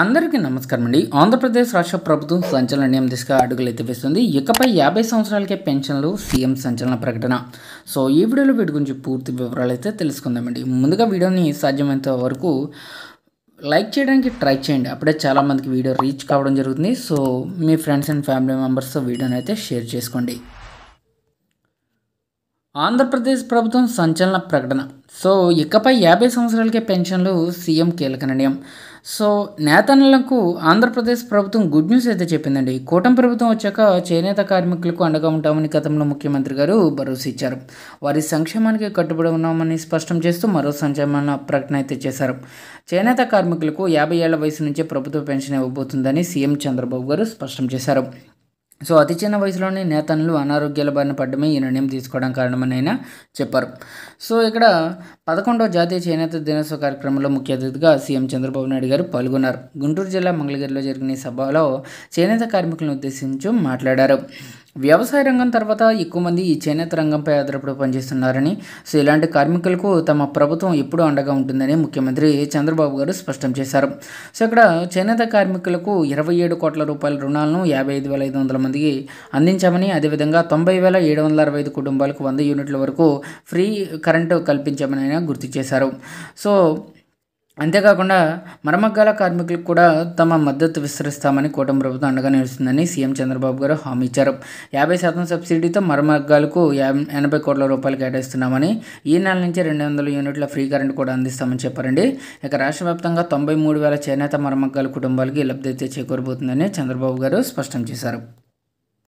అందరికీ నమస్కారం అండి. ఆంధ్రప్రదేశ్ రాష్ట్ర ప్రభుత్వం సంచలన నిర్ణయం దిశగా అడుగులైతే వేస్తుంది. ఇకపై 50 సంవత్సరాలకే పెన్షన్లు సీఎం సంచలన ప్రకటన. సో ఈ వీడియోలో వీటి గురించి పూర్తి వివరాలు అయితే తెలుసుకుందామండి. ముందుగా వీడియోని సాధ్యమైనంత వరకు లైక్ చేయడానికి ట్రై చేయండి. అప్పుడే చాలామందికి వీడియో రీచ్ కావడం జరుగుతుంది. So me friends and family మెంబర్స్తో వీడియోని అయితే షేర్ చేసుకోండి. ఆంధ్రప్రదేశ్ ప్రభుత్వం సంచలన ప్రకటన. సో ఇకపై 50 సంవత్సరాలకే పెన్షన్లు సీఎం కీలక నిర్ణయం. సో నేతన్నలకు ఆంధ్రప్రదేశ్ ప్రభుత్వం గుడ్ న్యూస్ అయితే చెప్పిందండి. కూటమి ప్రభుత్వం వచ్చాక చేనేత కార్మికులకు అండగా ఉంటామని గతంలో ముఖ్యమంత్రి గారు భరోసా ఇచ్చారు. వారి సంక్షేమానికి కట్టుబడి ఉన్నామని స్పష్టం చేస్తూ మరో సంచలన ప్రకటన అయితే చేశారు. చేనేత కార్మికులకు 50 ఏళ్ల వయసు నుంచే ప్రభుత్వ పెన్షన్ ఇవ్వబోతుందని సీఎం చంద్రబాబు గారు స్పష్టం చేశారు. సో అతి చిన్న వయసులోనే నేతలు అనారోగ్యాల బారిన పడ్డమే ఈ నిర్ణయం తీసుకోవడం కారణమని ఆయన చెప్పారు. సో ఇక్కడ 11వ జాతీయ చేనేత దినోత్సవ కార్యక్రమంలో ముఖ్య అతిథిగా సీఎం చంద్రబాబు నాయుడు గారు పాల్గొన్నారు. గుంటూరు జిల్లా మంగళగిరిలో జరిగిన ఈ సభలో చేనేత కార్మికులను ఉద్దేశించి మాట్లాడారు. వ్యవసాయ రంగం తర్వాత ఎక్కువ మంది ఈ చేనేత రంగంపై ఆధారపడి పనిచేస్తున్నారని, సో ఇలాంటి కార్మికులకు తమ ప్రభుత్వం ఎప్పుడూ అండగా ఉంటుందని ముఖ్యమంత్రి చంద్రబాబు గారు స్పష్టం చేశారు. సో ఇక్కడ చేనేత కార్మికులకు 27 కోట్ల రూపాయల రుణాలను 55,500 మందికి అందించామని, అదేవిధంగా 90,765 కుటుంబాలకు 100 యూనిట్ల వరకు ఫ్రీ కరెంటు కల్పించామని ఆయన గుర్తు చేశారు. సో అంతేకాకుండా మరమగ్గాల కార్మికులకు కూడా తమ మద్దతు విస్తరిస్తామని కూటమి ప్రభుత్వం అండగా నిలుస్తుందని సీఎం చంద్రబాబు గారు హామీ ఇచ్చారు. 50% సబ్సిడీతో మరమగ్గాలకు 80 కోట్ల రూపాయలు కేటాయిస్తున్నామని, ఈ నెల నుంచి 200 యూనిట్ల ఫ్రీ కరెంట్ కూడా అందిస్తామని చెప్పారండి. ఇక రాష్ట్ర వ్యాప్తంగా 93,000 చేనేత మరమగ్గాల కుటుంబాలకి లబ్ధి అయితే చేకూరబోతుందని చంద్రబాబు గారు స్పష్టం చేశారు.